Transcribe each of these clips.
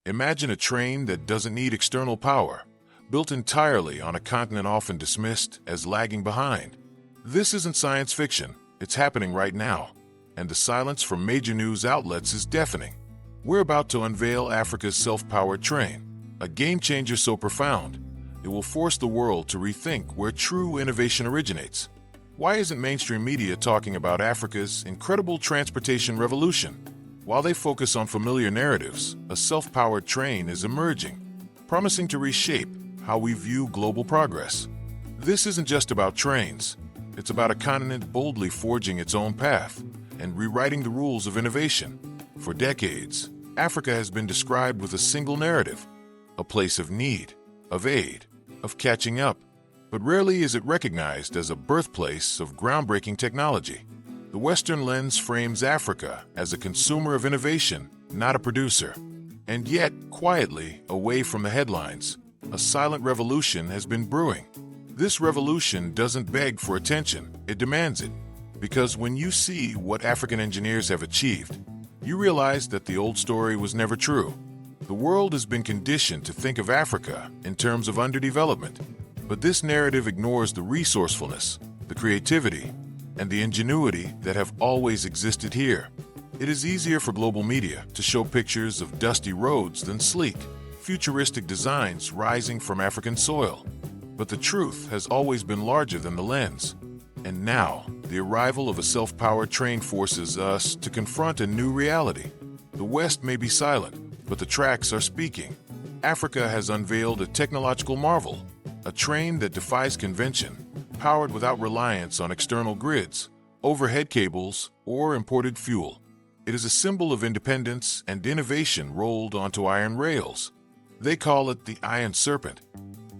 Imagine a train that doesn't need external power, built entirely on a continent often dismissed as lagging behind. This isn't science fiction, it's happening right now, and the silence from major news outlets is deafening. We're about to unveil Africa's self-powered train, a game-changer so profound, it will force the world to rethink where true innovation originates. Why isn't mainstream media talking about Africa's incredible transportation revolution? While they focus on familiar narratives, a self-powered train is emerging, promising to reshape how we view global progress. This isn't just about trains. It's about a continent boldly forging its own path and rewriting the rules of innovation. For decades, Africa has been described with a single narrative, a place of need, of aid, of catching up. But rarely is it recognized as a birthplace of groundbreaking technology. The Western lens frames Africa as a consumer of innovation, not a producer. And yet, quietly, away from the headlines, a silent revolution has been brewing. This revolution doesn't beg for attention, it demands it. Because when you see what African engineers have achieved, you realize that the old story was never true. The world has been conditioned to think of Africa in terms of underdevelopment. But this narrative ignores the resourcefulness, the creativity, and the ingenuity that have always existed here. It is easier for global media to show pictures of dusty roads than sleek, futuristic designs rising from African soil. But the truth has always been larger than the lens. And now, the arrival of a self-powered train forces us to confront a new reality. The West may be silent, but the tracks are speaking. Africa has unveiled a technological marvel, a train that defies convention, powered without reliance on external grids, overhead cables, or imported fuel. It is a symbol of independence and innovation rolled onto iron rails. They call it the Iron Serpent,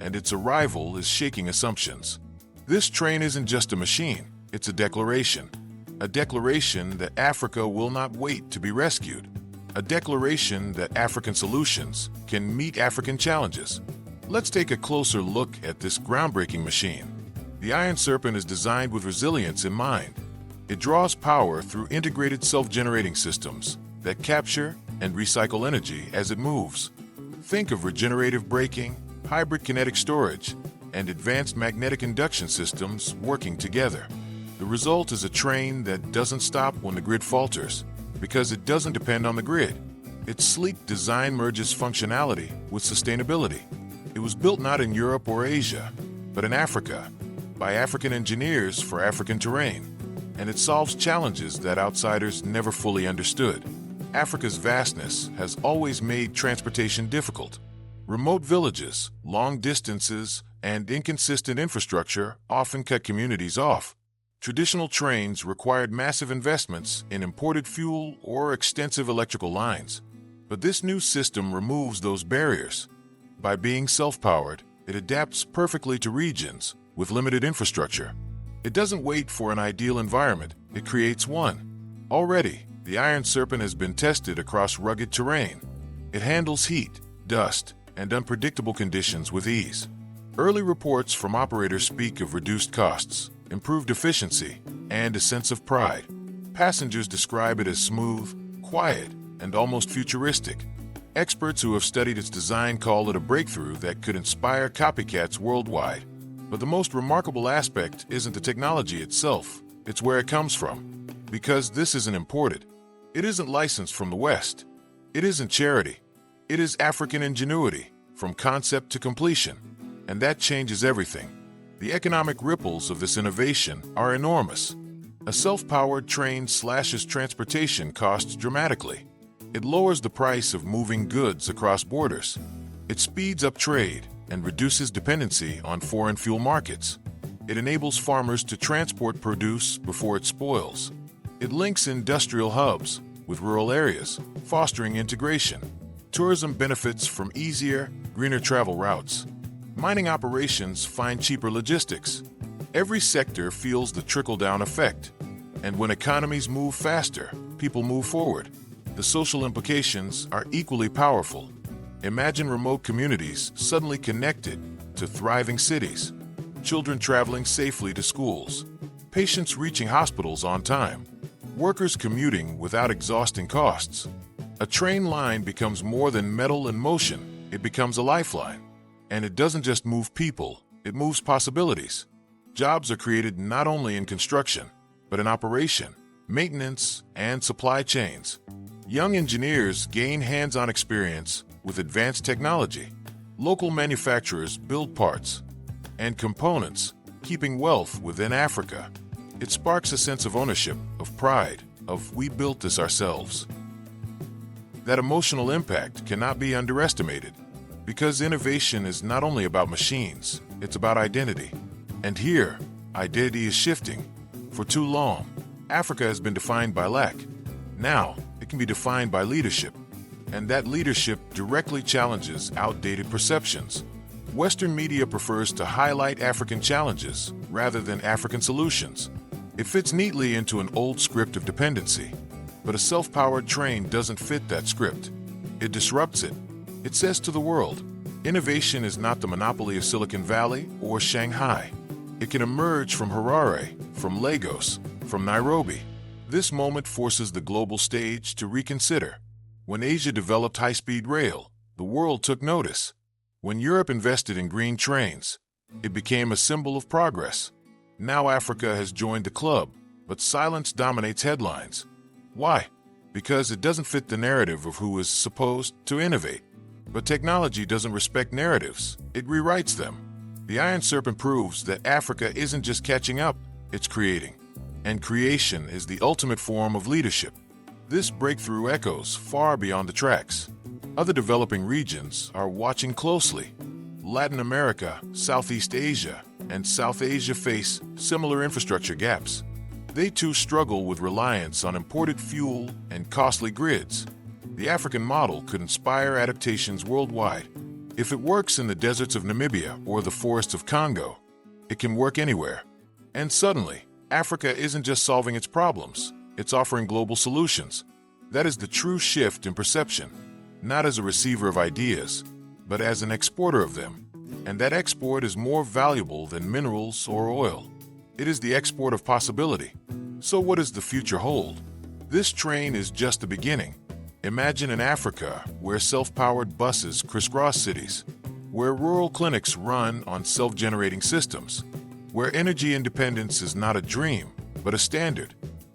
and its arrival is shaking assumptions. This train isn't just a machine, it's a declaration that Africa will not wait to be rescued, a declaration that African solutions can meet African challenges. Let's take a closer look at this groundbreaking machine. The Iron Serpent is designed with resilience in mind. It draws power through integrated self-generating systems that capture and recycle energy as it moves. Think of regenerative braking, hybrid kinetic storage, and advanced magnetic induction systems working together. The result is a train that doesn't stop when the grid falters, because it doesn't depend on the grid. Its sleek design merges functionality with sustainability. It was built not in Europe or Asia, but in Africa, by African engineers for African terrain, and it solves challenges that outsiders never fully understood. Africa's vastness has always made transportation difficult. Remote villages, long distances, and inconsistent infrastructure often cut communities off. Traditional trains required massive investments in imported fuel or extensive electrical lines. But this new system removes those barriers. By being self-powered, it adapts perfectly to regions with limited infrastructure. It doesn't wait for an ideal environment, it creates one. Already, the Iron Serpent has been tested across rugged terrain. It handles heat, dust, and unpredictable conditions with ease. Early reports from operators speak of reduced costs, improved efficiency, and a sense of pride. Passengers describe it as smooth, quiet, and almost futuristic. Experts who have studied its design call it a breakthrough that could inspire copycats worldwide. But the most remarkable aspect isn't the technology itself, it's where it comes from. Because this isn't imported. It isn't licensed from the West. It isn't charity. It is African ingenuity, from concept to completion. And that changes everything. The economic ripples of this innovation are enormous. A self-powered train slashes transportation costs dramatically. It lowers the price of moving goods across borders. It speeds up trade and reduces dependency on foreign fuel markets. It enables farmers to transport produce before it spoils. It links industrial hubs with rural areas, fostering integration. Tourism benefits from easier, greener travel routes. Mining operations find cheaper logistics. Every sector feels the trickle-down effect. And when economies move faster, people move forward. The social implications are equally powerful. Imagine remote communities suddenly connected to thriving cities, children traveling safely to schools, patients reaching hospitals on time, workers commuting without exhausting costs. A train line becomes more than metal and motion, it becomes a lifeline. And it doesn't just move people, it moves possibilities. Jobs are created not only in construction, but in operation, maintenance, and supply chains. Young engineers gain hands-on experience with advanced technology. Local manufacturers build parts and components, keeping wealth within Africa. It sparks a sense of ownership, of pride, of we built this ourselves. That emotional impact cannot be underestimated, because innovation is not only about machines, it's about identity. And here, identity is shifting. For too long, Africa has been defined by lack. Now, it can be defined by leadership. And that leadership directly challenges outdated perceptions. Western media prefers to highlight African challenges rather than African solutions. It fits neatly into an old script of dependency. But a self-powered train doesn't fit that script. It disrupts it. It says to the world, innovation is not the monopoly of Silicon Valley or Shanghai. It can emerge from Harare, from Lagos, from Nairobi. This moment forces the global stage to reconsider. When Asia developed high-speed rail, the world took notice. When Europe invested in green trains, it became a symbol of progress. Now Africa has joined the club, but silence dominates headlines. Why? Because it doesn't fit the narrative of who is supposed to innovate. But technology doesn't respect narratives, it rewrites them. The Iron Serpent proves that Africa isn't just catching up, it's creating. And creation is the ultimate form of leadership. This breakthrough echoes far beyond the tracks. Other developing regions are watching closely. Latin America, Southeast Asia, and South Asia face similar infrastructure gaps. They too struggle with reliance on imported fuel and costly grids. The African model could inspire adaptations worldwide. If it works in the deserts of Namibia or the forests of Congo, it can work anywhere. And suddenly, Africa isn't just solving its problems, it's offering global solutions. That is the true shift in perception, not as a receiver of ideas, but as an exporter of them. And that export is more valuable than minerals or oil. It is the export of possibility. So what does the future hold? This train is just the beginning. Imagine an Africa where self-powered buses crisscross cities, where rural clinics run on self-generating systems, where energy independence is not a dream, but a standard.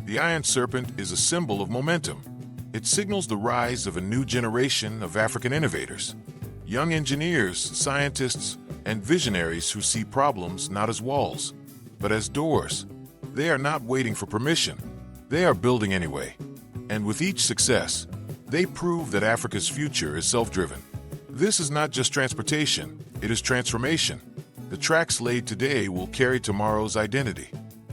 The Iron Serpent is a symbol of momentum. It signals the rise of a new generation of African innovators. Young engineers, scientists, and visionaries who see problems not as walls, but as doors. They are not waiting for permission. They are building anyway. And with each success, they prove that Africa's future is self-driven. This is not just transportation, it is transformation. The tracks laid today will carry tomorrow's identity.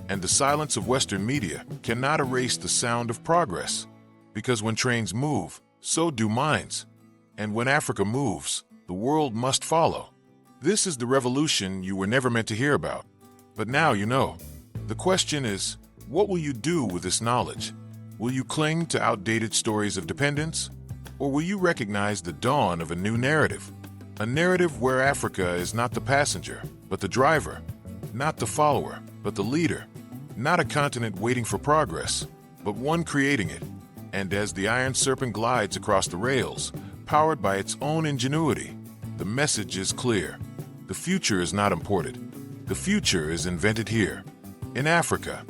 And the silence of Western media cannot erase the sound of progress. Because when trains move, so do minds. And when Africa moves, the world must follow. This is the revolution you were never meant to hear about. But now you know. The question is, what will you do with this knowledge? Will you cling to outdated stories of dependence? Or will you recognize the dawn of a new narrative? A narrative where Africa is not the passenger, but the driver. Not the follower, but the leader. Not a continent waiting for progress, but one creating it. And as the Iron Serpent glides across the rails, powered by its own ingenuity, the message is clear. The future is not imported. The future is invented here, in Africa,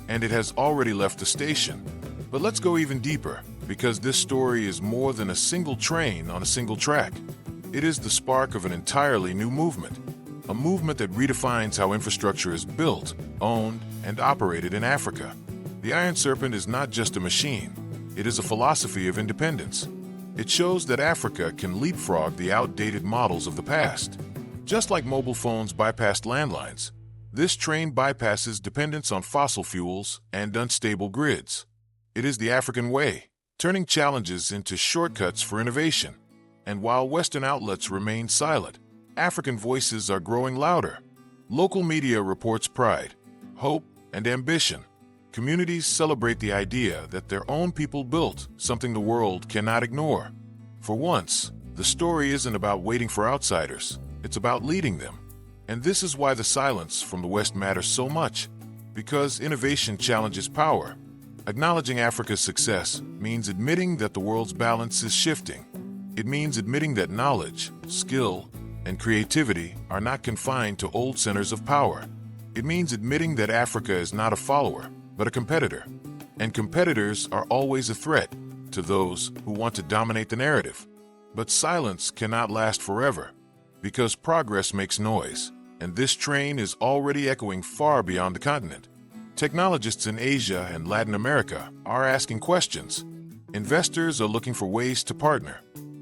and it has already left the station. But let's go even deeper, because this story is more than a single train on a single track. It is the spark of an entirely new movement, a movement that redefines how infrastructure is built, owned, and operated in Africa. The Iron Serpent is not just a machine, it is a philosophy of independence. It shows that Africa can leapfrog the outdated models of the past. Just like mobile phones bypassed landlines, this train bypasses dependence on fossil fuels and unstable grids. It is the African way, turning challenges into shortcuts for innovation. And while Western outlets remain silent, African voices are growing louder. Local media reports pride, hope, and ambition. Communities celebrate the idea that their own people built something the world cannot ignore. For once, the story isn't about waiting for outsiders, it's about leading them. And this is why the silence from the West matters so much, because innovation challenges power. Acknowledging Africa's success means admitting that the world's balance is shifting. It means admitting that knowledge, skill, and creativity are not confined to old centers of power. It means admitting that Africa is not a follower, but a competitor. And competitors are always a threat to those who want to dominate the narrative. But silence cannot last forever, because progress makes noise, and this train is already echoing far beyond the continent. Technologists in Asia and Latin America are asking questions. Investors are looking for ways to partner.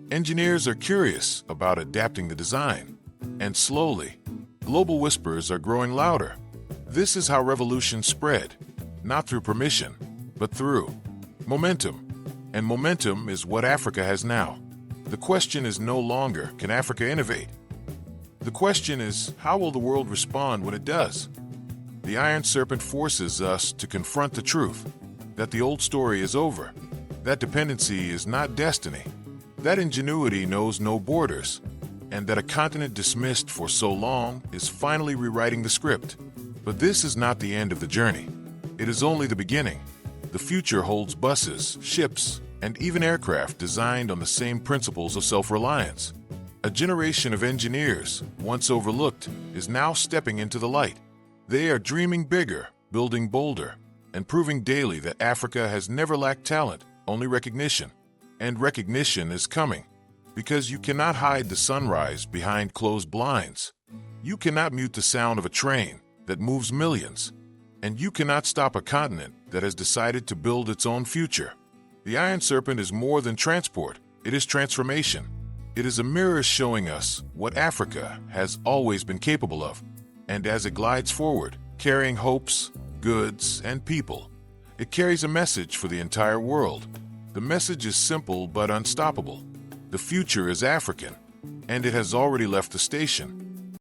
Engineers are curious about adapting the design. And slowly, global whispers are growing louder. This is how revolutions spread, not through permission, but through momentum. And momentum is what Africa has now. The question is no longer, can Africa innovate? The question is, how will the world respond when it does? The Iron Serpent forces us to confront the truth, that the old story is over, that dependency is not destiny, that ingenuity knows no borders, and that a continent dismissed for so long is finally rewriting the script. But this is not the end of the journey. It is only the beginning. The future holds buses, ships, and even aircraft designed on the same principles of self-reliance. A generation of engineers, once overlooked, is now stepping into the light. They are dreaming bigger, building bolder, and proving daily that Africa has never lacked talent, only recognition. And recognition is coming, because you cannot hide the sunrise behind closed blinds. You cannot mute the sound of a train that moves millions, and you cannot stop a continent that has decided to build its own future. The Iron Serpent is more than transport, it is transformation. It is a mirror showing us what Africa has always been capable of. And as it glides forward, carrying hopes, goods, and people, it carries a message for the entire world. The message is simple but unstoppable. The future is African, and it has already left the station.